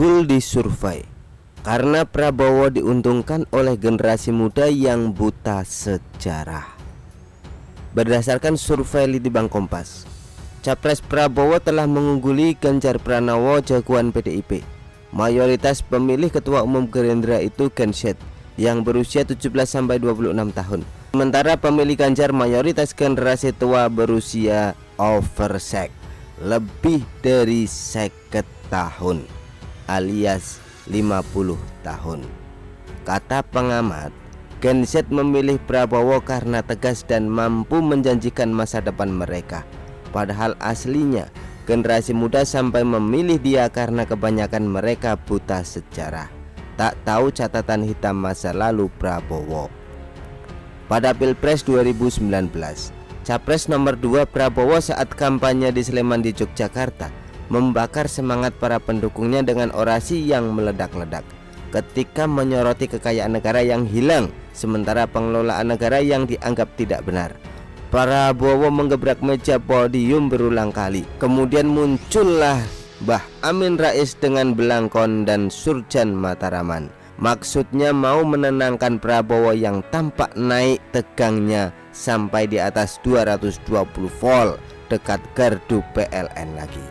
unggul di survei karena Prabowo diuntungkan oleh generasi muda yang buta sejarah. Berdasarkan survei Litbang Kompas, Capres Prabowo telah mengungguli Ganjar Pranowo jagoan PDIP. Mayoritas pemilih Ketua Umum Gerindra itu Gen Z yang berusia 17-26 tahun. Sementara pemilih Ganjar mayoritas generasi tua berusia oversek lebih dari 50 tahun alias 50 tahun. Kata pengamat, Gen Z memilih Prabowo karena tegas dan mampu menjanjikan masa depan mereka. Padahal aslinya generasi muda sampai memilih dia karena kebanyakan mereka buta sejarah, tak tahu catatan hitam masa lalu Prabowo. Pada Pilpres 2019, Capres nomor 2 Prabowo saat kampanye di Sleman di Yogyakarta membakar semangat para pendukungnya dengan orasi yang meledak-ledak ketika menyoroti kekayaan negara yang hilang sementara pengelolaan negara yang dianggap tidak benar. Prabowo menggebrak meja podium berulang kali. Kemudian muncullah Mbah Amin Rais dengan belangkon dan Surjan Mataraman. Maksudnya mau menenangkan Prabowo yang tampak naik tegangnya sampai di atas 220 volt dekat gardu PLN lagi.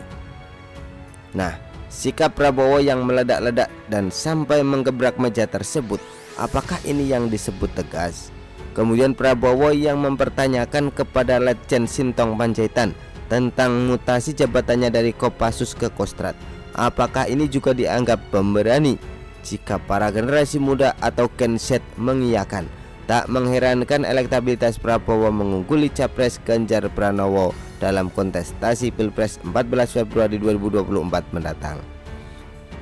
Nah, sikap Prabowo yang meledak-ledak dan sampai menggebrak meja tersebut, apakah ini yang disebut tegas? Kemudian Prabowo yang mempertanyakan kepada Letjen Sintong Panjaitan tentang mutasi jabatannya dari Kopassus ke Kostrad. Apakah ini juga dianggap pemberani? Jika para generasi muda atau Gen Z mengiyakan, tak mengherankan elektabilitas Prabowo mengungguli Capres Ganjar Pranowo dalam kontestasi Pilpres 14 Februari 2024 mendatang.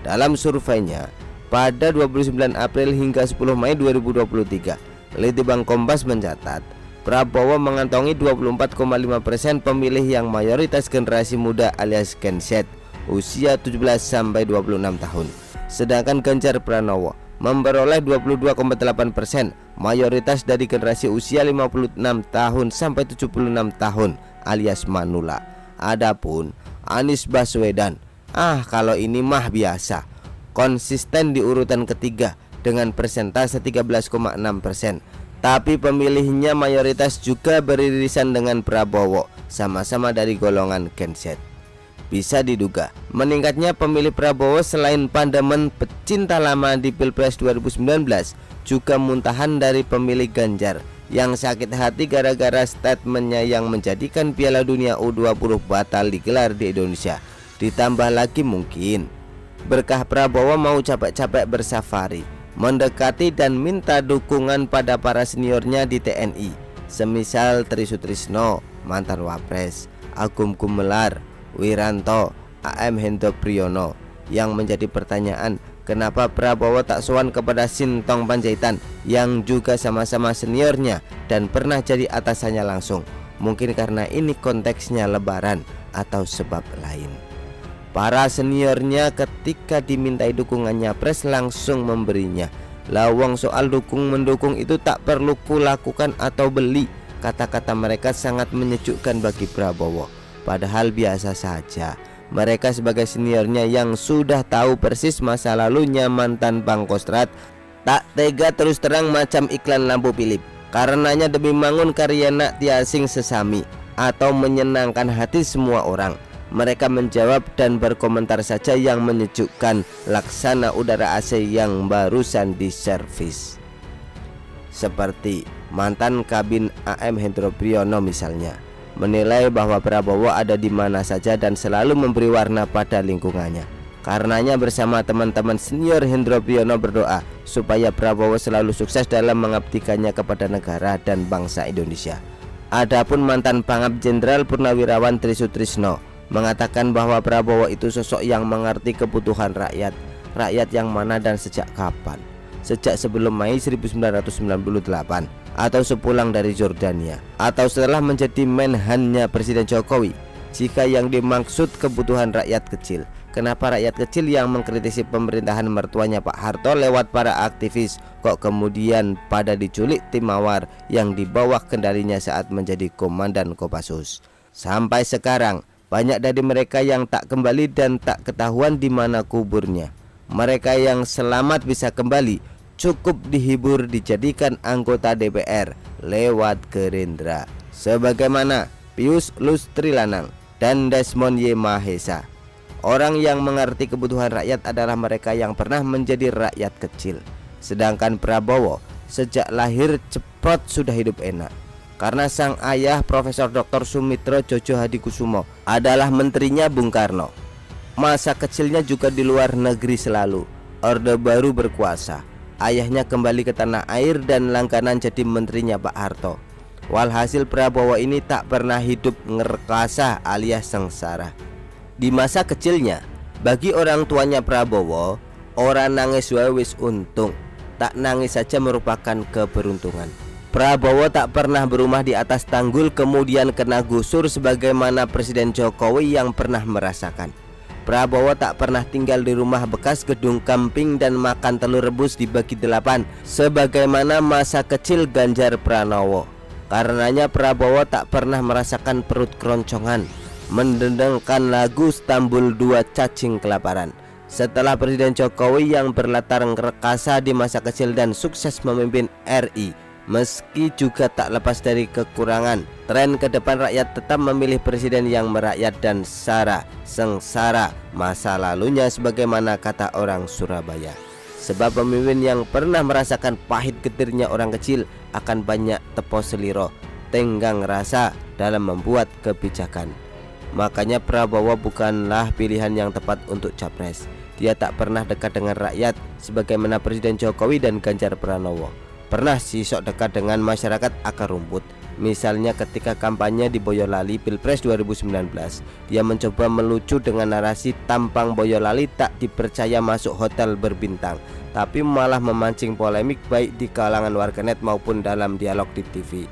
Dalam surveinya pada 29 April hingga 10 Mei 2023, Litbang Kompas mencatat Prabowo mengantongi 24,5% pemilih yang mayoritas generasi muda alias Gen Z usia 17-26 tahun. Sedangkan Ganjar Pranowo memperoleh 22,8%, mayoritas dari generasi usia 56 tahun sampai 76 tahun alias manula. Adapun Anies Baswedan, kalau ini mah biasa, konsisten di urutan ketiga dengan persentase 13,6%. Tapi pemilihnya mayoritas juga beririsan dengan Prabowo, sama-sama dari golongan Gen Z. Bisa diduga, meningkatnya pemilih Prabowo selain pandemen pecinta lama di Pilpres 2019, juga muntahan dari pemilih Ganjar yang sakit hati gara-gara statementnya yang menjadikan Piala Dunia U20 batal digelar di Indonesia. Ditambah lagi mungkin berkah Prabowo mau capek-capek bersafari, mendekati dan minta dukungan pada para seniornya di TNI, semisal Tri Sutrisno, mantan Wapres, Agung Gumelar, Wiranto, AM Hendro Priyono. Yang menjadi pertanyaan, kenapa Prabowo tak sowan kepada Sintong Panjaitan yang juga sama-sama seniornya dan pernah jadi atasannya langsung? Mungkin karena ini konteksnya lebaran atau sebab lain. Para seniornya ketika dimintai dukungannya pres langsung memberinya. Lawang soal dukung-mendukung itu tak perlu kulakukan atau beli. Kata-kata mereka sangat menyejukkan bagi Prabowo. Padahal biasa saja. Mereka sebagai seniornya yang sudah tahu persis masa lalunya mantan Pangkostrat, tak tega terus terang macam iklan lampu Philip. Karenanya demi mangun karya nak tiasing sesami atau menyenangkan hati semua orang, mereka menjawab dan berkomentar saja yang menyejukkan, laksana udara AC yang barusan diservis. Seperti mantan Kabin AM Hendro Priyono misalnya, menilai bahwa Prabowo ada di mana saja dan selalu memberi warna pada lingkungannya. Karenanya bersama teman-teman senior Hendro Priyono berdoa supaya Prabowo selalu sukses dalam mengabdikannya kepada negara dan bangsa Indonesia. Adapun mantan Pangap Jenderal Purnawirawan Tri Sutrisno mengatakan bahwa Prabowo itu sosok yang mengerti kebutuhan rakyat. Rakyat yang mana dan sejak kapan? Sejak sebelum Mei 1998 atau sepulang dari Jordania atau setelah menjadi menhannya Presiden Jokowi? Jika yang dimaksud kebutuhan rakyat kecil, kenapa rakyat kecil yang mengkritisi pemerintahan mertuanya Pak Harto lewat para aktivis kok kemudian pada diculik tim mawar yang dibawa kendalinya saat menjadi komandan Kopassus? Sampai sekarang banyak dari mereka yang tak kembali dan tak ketahuan di mana kuburnya. Mereka yang selamat bisa kembali cukup dihibur dijadikan anggota DPR lewat Gerindra, sebagaimana Pius Lustrilanang dan Desmond Y. Mahesa. Orang yang mengerti kebutuhan rakyat adalah mereka yang pernah menjadi rakyat kecil. Sedangkan Prabowo sejak lahir ceprot sudah hidup enak, karena sang ayah Profesor Dr. Sumitro Jojo Hadikusumo adalah menterinya Bung Karno. Masa kecilnya juga di luar negeri selalu. Orde Baru berkuasa, ayahnya kembali ke tanah air dan langganan jadi menterinya Pak Harto. Walhasil Prabowo ini tak pernah hidup ngerkasa alias sengsara. Di masa kecilnya, bagi orang tuanya Prabowo, orang nangis wae wis untung, tak nangis saja merupakan keberuntungan. Prabowo tak pernah berumah di atas tanggul kemudian kena gusur sebagaimana Presiden Jokowi yang pernah merasakan. Prabowo tak pernah tinggal di rumah bekas gedung camping dan makan telur rebus dibagi 8 sebagaimana masa kecil Ganjar Pranowo. Karenanya Prabowo tak pernah merasakan perut keroncongan mendendangkan lagu Stambul 2 cacing kelaparan. Setelah Presiden Jokowi yang berlatar rekasa di masa kecil dan sukses memimpin RI, meski juga tak lepas dari kekurangan, tren ke depan rakyat tetap memilih presiden yang merakyat dan sengsara masa lalunya sebagaimana kata orang Surabaya. Sebab pemimpin yang pernah merasakan pahit getirnya orang kecil akan banyak tepo seliro, tenggang rasa dalam membuat kebijakan. Makanya Prabowo bukanlah pilihan yang tepat untuk capres. Dia tak pernah dekat dengan rakyat sebagaimana Presiden Jokowi dan Ganjar Pranowo. Pernah sisok dekat dengan masyarakat akar rumput. Misalnya ketika kampanye di Boyolali Pilpres 2019, dia mencoba melucu dengan narasi tampang Boyolali tak dipercaya masuk hotel berbintang, tapi malah memancing polemik baik di kalangan warganet maupun dalam dialog di TV.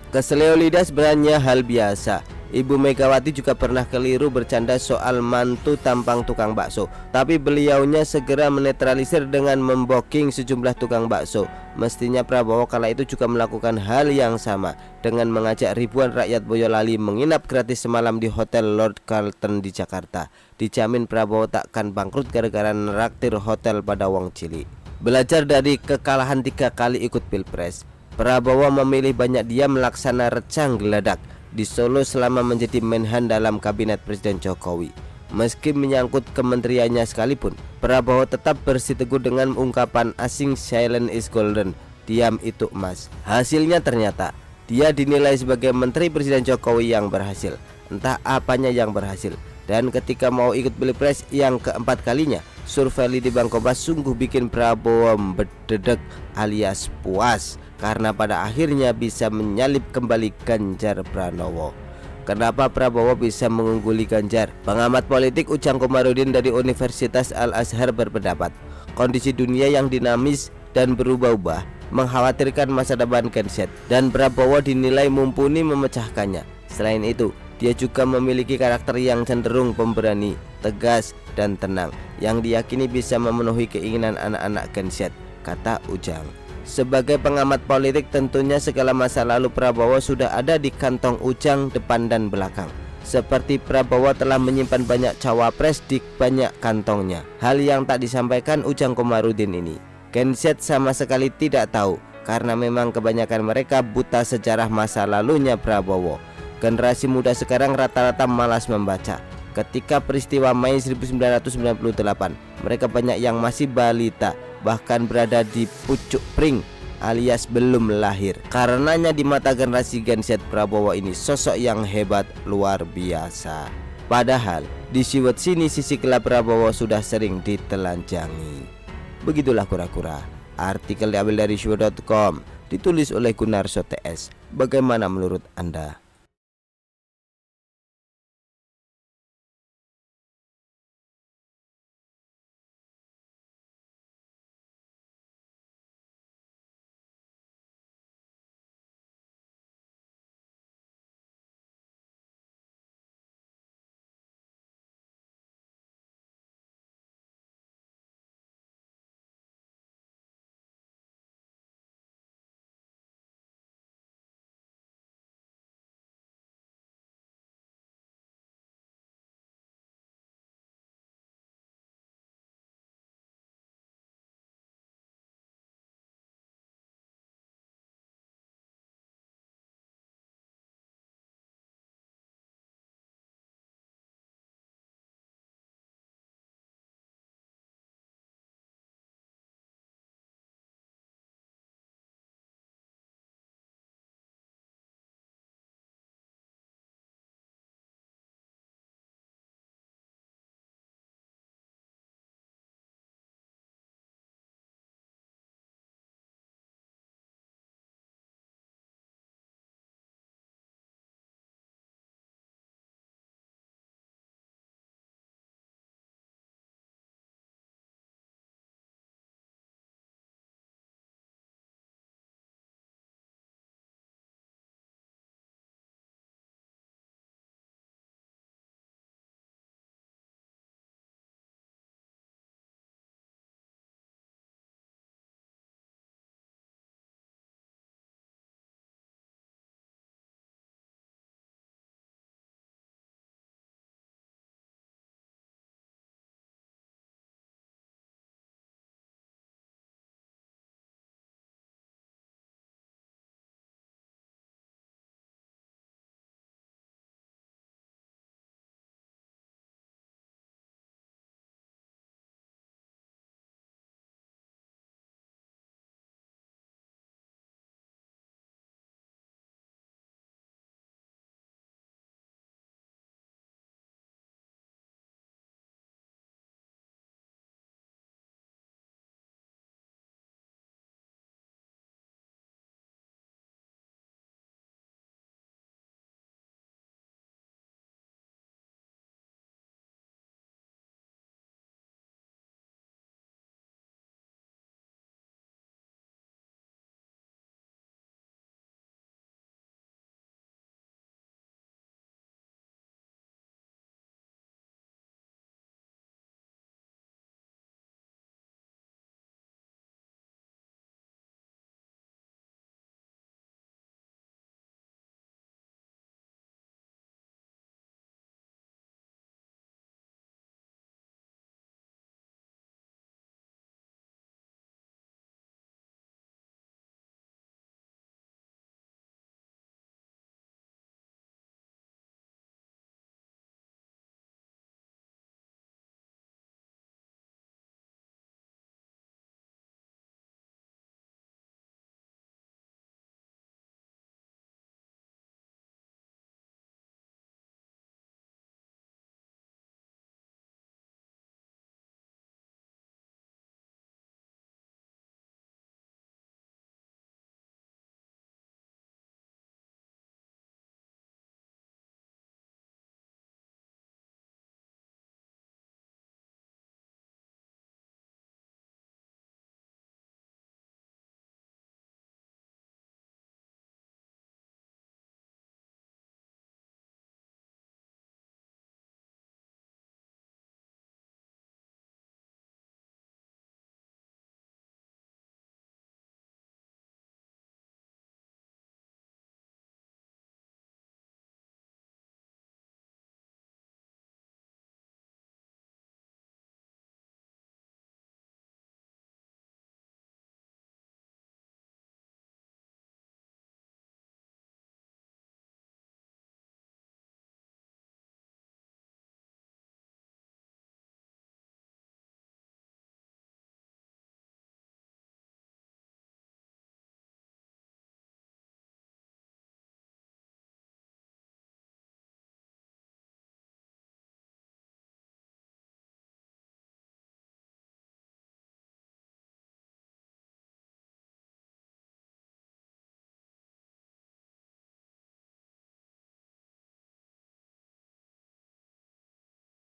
Keseleo lidah sebenarnya hal biasa. Ibu Megawati juga pernah keliru bercanda soal mantu tampang tukang bakso, tapi beliaunya segera menetralisir dengan memboking sejumlah tukang bakso. Mestinya Prabowo kala itu juga melakukan hal yang sama dengan mengajak ribuan rakyat Boyolali menginap gratis semalam di Hotel Lord Carlton di Jakarta. Dijamin Prabowo takkan bangkrut gara-gara neraktir hotel pada wong cilik. Belajar dari kekalahan 3 kali ikut Pilpres, Prabowo memilih banyak diam melaksana recang geladak di Solo selama menjadi Menhan dalam kabinet Presiden Jokowi. Meski menyangkut kementeriannya sekalipun, Prabowo tetap bersiteguh dengan ungkapan asing silent is golden, diam itu emas. Hasilnya ternyata dia dinilai sebagai menteri Presiden Jokowi yang berhasil, entah apanya yang berhasil. Dan ketika mau ikut Pilpres yang keempat kalinya, survei Litbang Kompas sungguh bikin Prabowo berdedek alias puas, karena pada akhirnya bisa menyalip kembali Ganjar Pranowo. Kenapa Prabowo bisa mengungguli Ganjar? Pengamat politik Ujang Komarudin dari Universitas Al-Azhar berpendapat, kondisi dunia yang dinamis dan berubah-ubah mengkhawatirkan masa depan Gen Z, dan Prabowo dinilai mumpuni memecahkannya. Selain itu, dia juga memiliki karakter yang cenderung pemberani, tegas, dan tenang, yang diyakini bisa memenuhi keinginan anak-anak Gen Z, kata Ujang. Sebagai pengamat politik, tentunya segala masa lalu Prabowo sudah ada di kantong Ujang depan dan belakang. Seperti Prabowo telah menyimpan banyak cawapres di banyak kantongnya. Hal yang tak disampaikan Ujang Komarudin ini, Gen Z sama sekali tidak tahu, karena memang kebanyakan mereka buta sejarah masa lalunya Prabowo. Generasi muda sekarang rata-rata malas membaca. Ketika peristiwa Mei 1998, mereka banyak yang masih balita, bahkan berada di pucuk pring alias belum lahir. Karenanya di mata generasi Gen Z, Prabowo ini sosok yang hebat luar biasa. Padahal di siwet sini sisi gelap Prabowo sudah sering ditelanjangi. Begitulah kura-kura. Artikel diambil dari siwet.com, ditulis oleh Gunarso TS. Bagaimana menurut Anda?